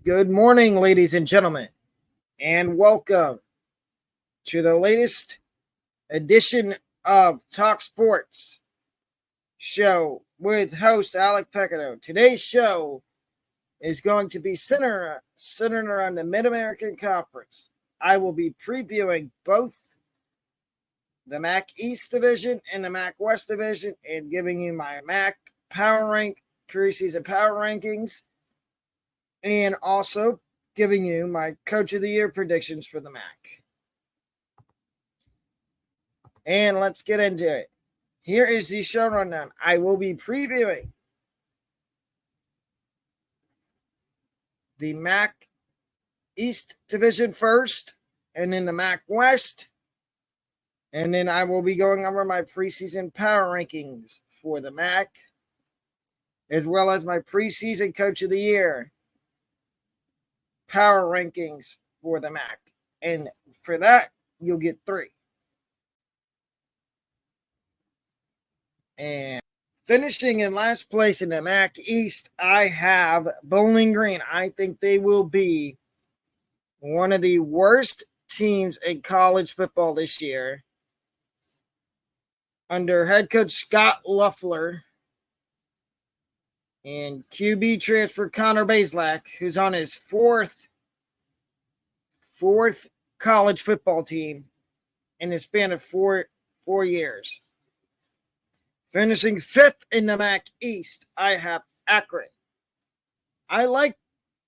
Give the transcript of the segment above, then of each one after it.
Good morning, ladies and gentlemen, and welcome to the latest edition of Talk Sports show with host Alec Pecado. Today's show is going to be centered around the Mid-American Conference. I will be previewing both the MAC East Division and the MAC West Division and giving you my MAC preseason power rankings, and also giving you my Coach of the Year predictions for the MAC. And let's get into it. Here is the show rundown. I will be previewing the MAC East Division first, and then the MAC West. And then I will be going over my preseason power rankings for the MAC, as well as my preseason Coach of the Year power rankings for the MAC. And for that, you'll get 3. And finishing in last place in the MAC East, I have Bowling Green. I think they will be one of the worst teams in college football this year, under head coach Scott Loeffler and QB transfer Connor Bazelak, who's on his fourth college football team in the span of four years. Finishing 5th in the MAC East, I have Akron. I like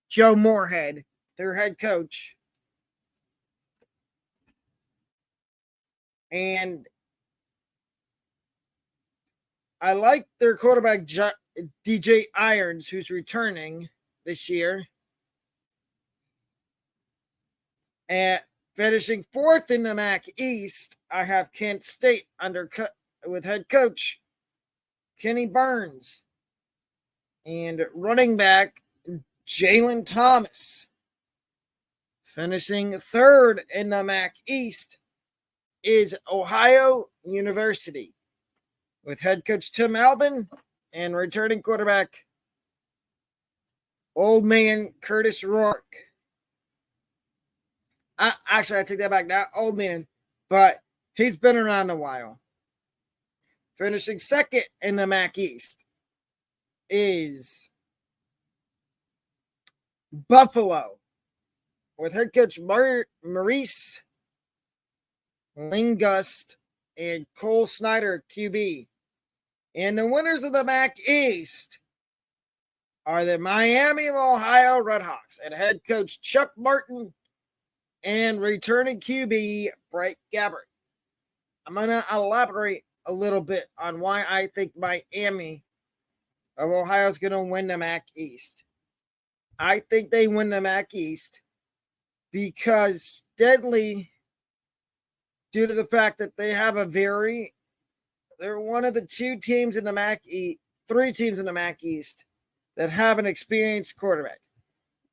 Joe Moorhead, their head coach. And I like their quarterback, DJ Irons, who's returning this year. And finishing 4th in the MAC East, I have Kent State with head coach Kenny Burns and running back Jalen Thomas. Finishing 3rd in the MAC East is Ohio University with head coach Tim Albin and returning quarterback old man Curtis Rourke. I take that back. Not old man, but he's been around a while. Finishing 2nd in the MAC East is Buffalo with head coach Maurice Lingust and Cole Snyder, QB. And the winners of the MAC East are the Miami of Ohio Redhawks and head coach Chuck Martin and returning QB Brett Gabbert. I'm going to elaborate a little bit on why I think Miami of Ohio is going to win the MAC East. I think they win the MAC East because steadily, due to the fact that they have they're one of the 2 teams in the MAC East, 3 teams in the MAC East that have an experienced quarterback.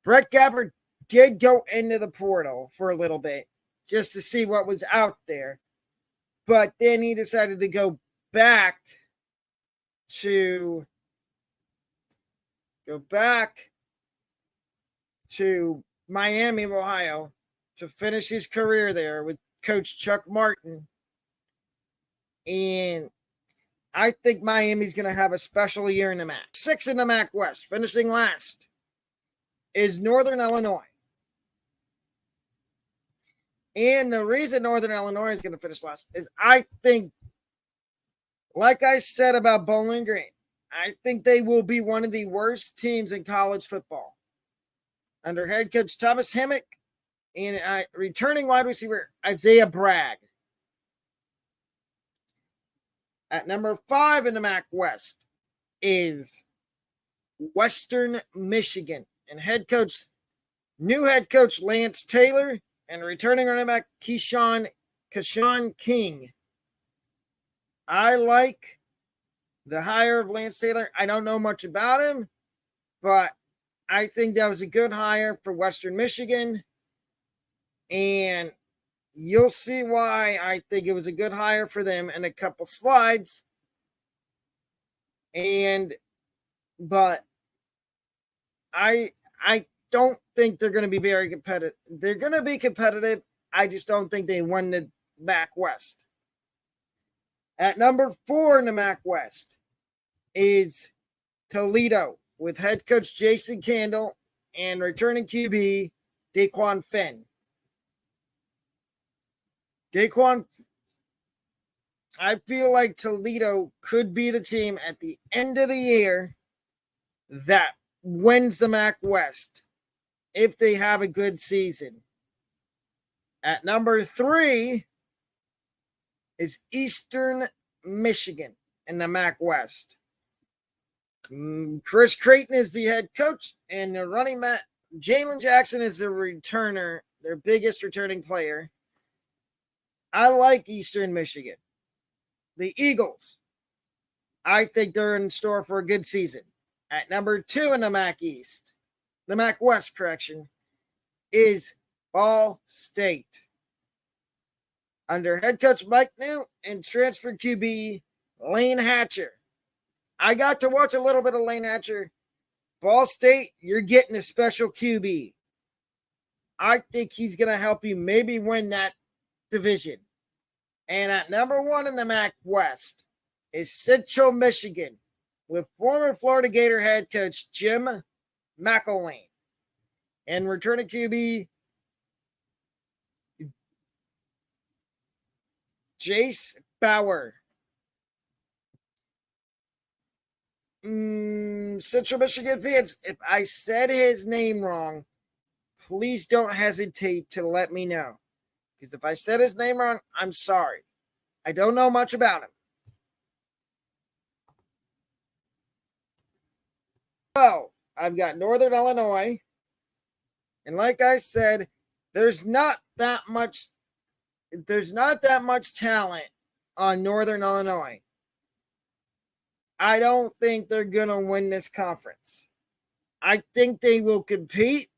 Brett Gabbert did go into the portal for a little bit just to see what was out there, but then he decided to go back to Miami of Ohio to finish his career there with coach Chuck Martin. And I think Miami's going to have a special year in the MAC. 6th in the MAC West, finishing last, is Northern Illinois. And the reason Northern Illinois is going to finish last is I think, like I said about Bowling Green, I think they will be one of the worst teams in college football under head coach Thomas Hemmick and returning wide receiver Isaiah Bragg. At number 5 in the MAC West is Western Michigan and new head coach Lance Taylor and returning running back Keshawn King. I like the hire of Lance Taylor. I don't know much about him, but I think that was a good hire for Western Michigan. And you'll see why I think it was a good hire for them in a couple slides. But I don't think they're going to be very competitive. They're going to be competitive. I just don't think they won the MAC West. At number 4 in the MAC West is Toledo with head coach Jason Candle and returning QB Daquan Finn. I feel like Toledo could be the team at the end of the year that wins the MAC West if they have a good season. At number 3 is Eastern Michigan in the MAC West. Chris Creighton is the head coach, and the running back Jalen Jackson is the returner, their biggest returning player. I like Eastern Michigan. The Eagles, I think they're in store for a good season. At number 2 in the MAC East, the MAC West, is Ball State. Under head coach Mike New and transfer QB Lane Hatcher. I got to watch a little bit of Lane Hatcher. Ball State, you're getting a special QB. I think he's going to help you maybe win that division. And at number 1 in the MAC West is Central Michigan with former Florida Gator head coach Jim McElwain and returning QB Jace Bauer. Central Michigan fans, if I said his name wrong, please don't hesitate to let me know. Because if I said his name wrong, I'm sorry. I don't know much about him. So, I've got Northern Illinois. And like I said, there's not that much talent on Northern Illinois. I don't think they're going to win this conference. I think they will compete.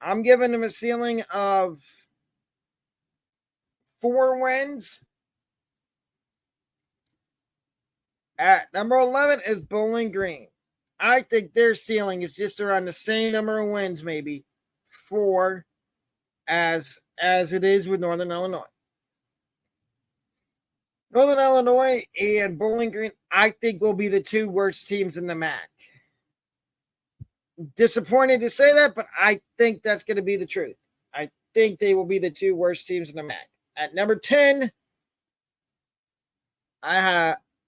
I'm giving them a ceiling of 4 wins. At number 11 is Bowling Green. I think their ceiling is just around the same number of wins, maybe 4, as it is with Northern Illinois. Northern Illinois and Bowling Green, I think, will be the 2 worst teams in the MAC. Disappointed to say that, but I think that's going to be the truth. I think they will be the 2 worst teams in the MAC. At number 10,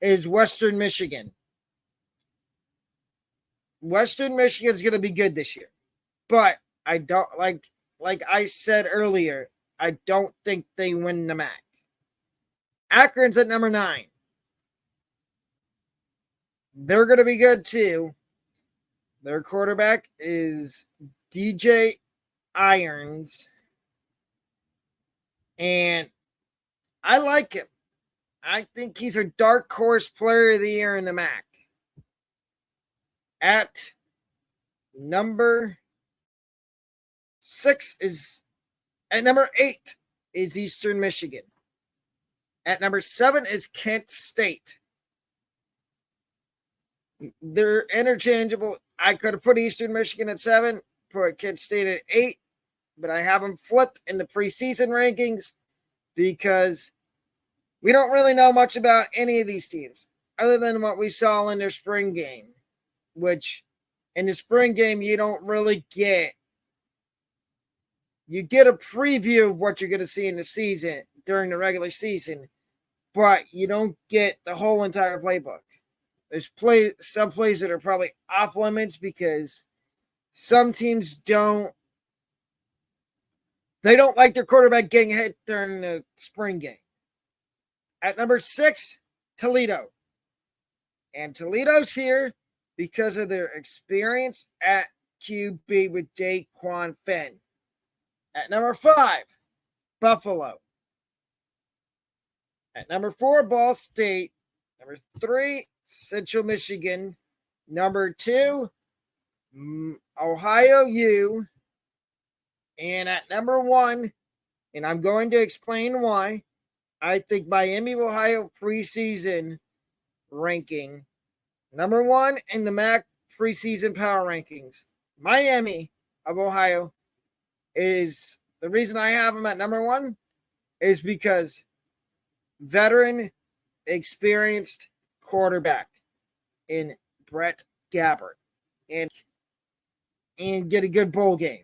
is Western Michigan. Western Michigan is going to be good this year, but I don't like I said earlier, I don't think they win the MAC. Akron's at number 9. They're going to be good too. Their quarterback is DJ Irons, and I like him. I think he's a dark horse player of the year in the MAC. At number 8 is Eastern Michigan. At number 7 is Kent State. They're interchangeable. I could have put Eastern Michigan at 7, put Kent State at 8, but I have them flipped in the preseason rankings because we don't really know much about any of these teams other than what we saw in their spring game, which in the spring game you don't really get. You get a preview of what you're going to see in the season during the regular season, but you don't get the whole entire playbook. There's some plays that are probably off limits because some teams don't like their quarterback getting hit during the spring game. At number 6, Toledo. And Toledo's here because of their experience at QB with Daquan Finn. At number 5, Buffalo. At number 4, Ball State. Number 3, Central Michigan. Number 2, Ohio U. And at number 1, and I'm going to explain why, I think Miami of Ohio preseason ranking, number 1 in the MAC preseason power rankings, Miami of Ohio is the reason I have them at number one is because veteran, experienced quarterback in Brett Gabbert and get a good bowl game.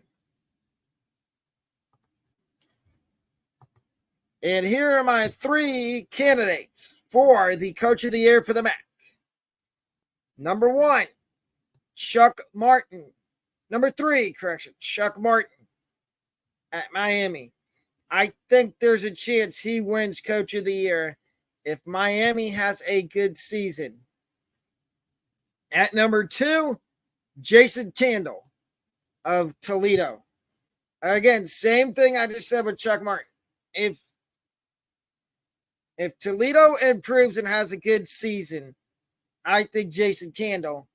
And here are my three candidates for the Coach of the Year for the MAC. Number one, Chuck Martin. Number three, Chuck Martin at Miami. I think there's a chance he wins Coach of the Year if Miami has a good season. At number two, Jason Candle of Toledo. Again, same thing I just said with Chuck Martin. If Toledo improves and has a good season, I think Jason Candle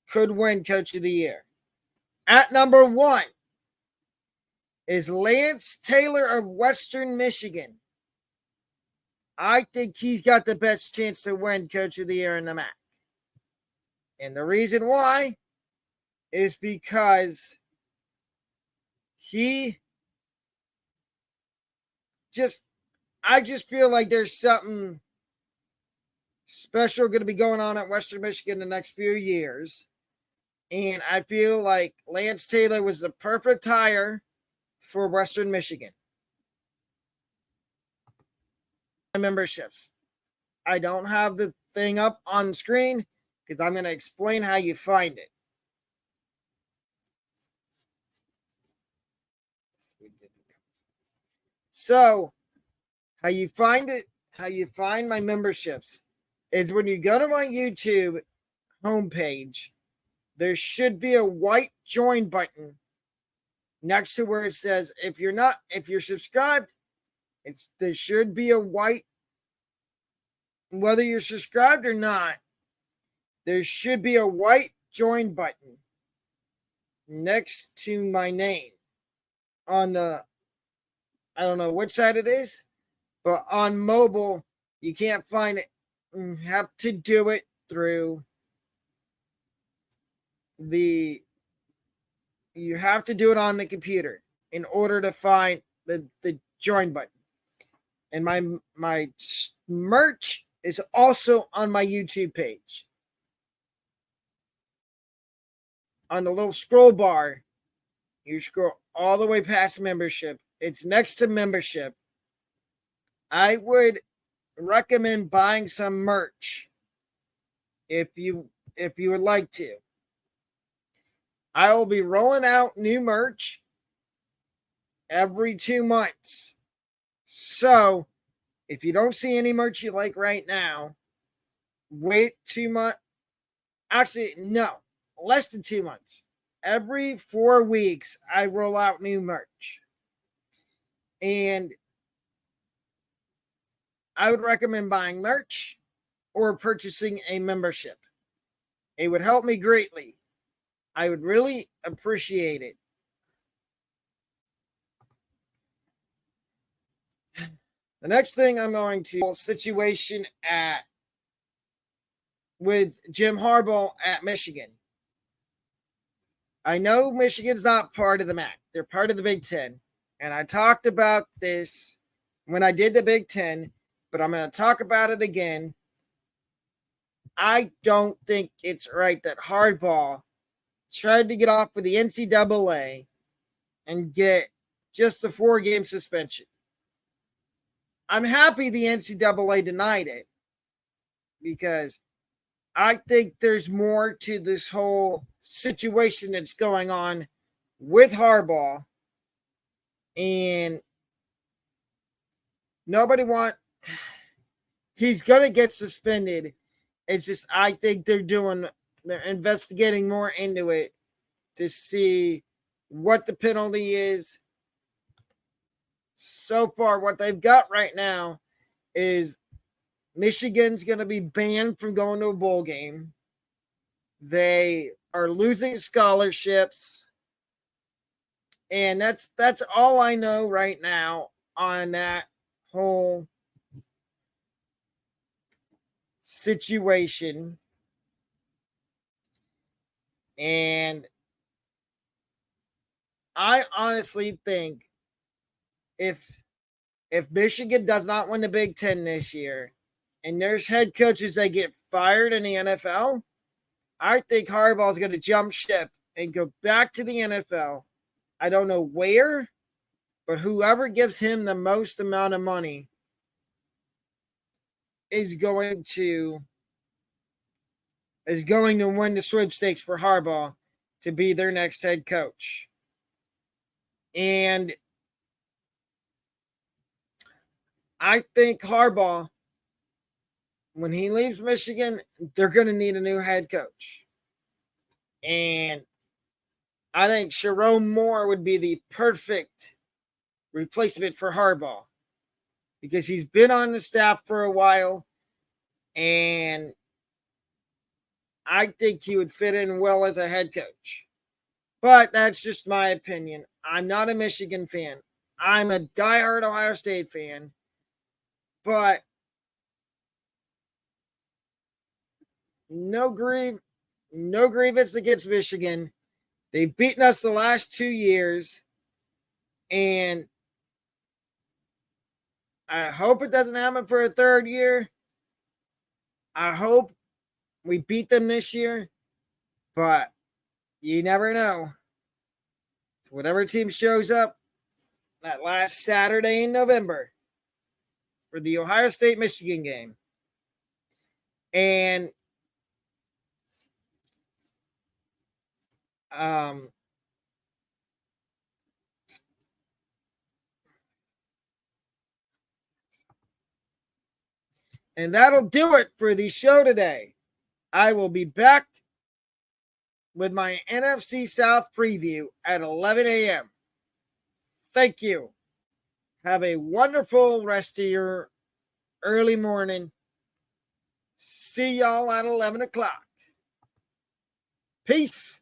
could win Coach of the Year. At number one is Lance Taylor of Western Michigan. I think he's got the best chance to win Coach of the Year in the MAC. And the reason why is because I just feel like there's something special going to be going on at Western Michigan the next few years. And I feel like Lance Taylor was the perfect hire for Western Michigan. Memberships. I don't have the thing up on screen because I'm going to explain how you find it. So, how you find my memberships is when you go to my YouTube homepage, there should be a white join button next to where it says if you're subscribed, there should be a white, whether you're subscribed or not, there should be a white join button next to my name on the, I don't know which side it is, but on mobile, you can't find it. You have to do it through you have to do it on the computer in order to find the join button. And my merch is also on my YouTube page. On the little scroll bar, you scroll all the way past membership. It's next to membership. I would recommend buying some merch if you would like to. I will be rolling out new merch every 2 months. So, if you don't see any merch you like right now, wait 2 months. Actually, no, less than 2 months. Every 4 weeks, I roll out new merch. And I would recommend buying merch or purchasing a membership. It would help me greatly. I would really appreciate it. The next thing I'm going to situation with Jim Harbaugh at Michigan. I know Michigan's not part of the MAC. They're part of the Big Ten. And I talked about this when I did the Big Ten, but I'm going to talk about it again. I don't think it's right that Harbaugh tried to get off with the NCAA and get just a 4-game suspension. I'm happy the NCAA denied it because I think there's more to this whole situation that's going on with Harbaugh, and he's going to get suspended. It's just, I think they're investigating more into it to see what the penalty is. So far, what they've got right now is Michigan's going to be banned from going to a bowl game. They are losing scholarships. And that's all I know right now on that whole situation. And I honestly think if Michigan does not win the Big Ten this year, and there's head coaches that get fired in the NFL, I think Harbaugh is going to jump ship and go back to the NFL. I don't know where, but whoever gives him the most amount of money is going to win the sweepstakes for Harbaugh to be their next head coach. And I think Harbaugh, when he leaves Michigan, they're going to need a new head coach. And I think Sherrone Moore would be the perfect replacement for Harbaugh because he's been on the staff for a while, and I think he would fit in well as a head coach. But that's just my opinion. I'm not a Michigan fan. I'm a diehard Ohio State fan. But no grievance against Michigan. They've beaten us the last 2 years. And I hope it doesn't happen for a third year. I hope we beat them this year. But you never know. Whatever team shows up that last Saturday in November for the Ohio State-Michigan game. And and that'll do it for the show today. I will be back with my NFC South preview at 11 a.m. Thank you. Have a wonderful rest of your early morning. See y'all at 11 o'clock. Peace.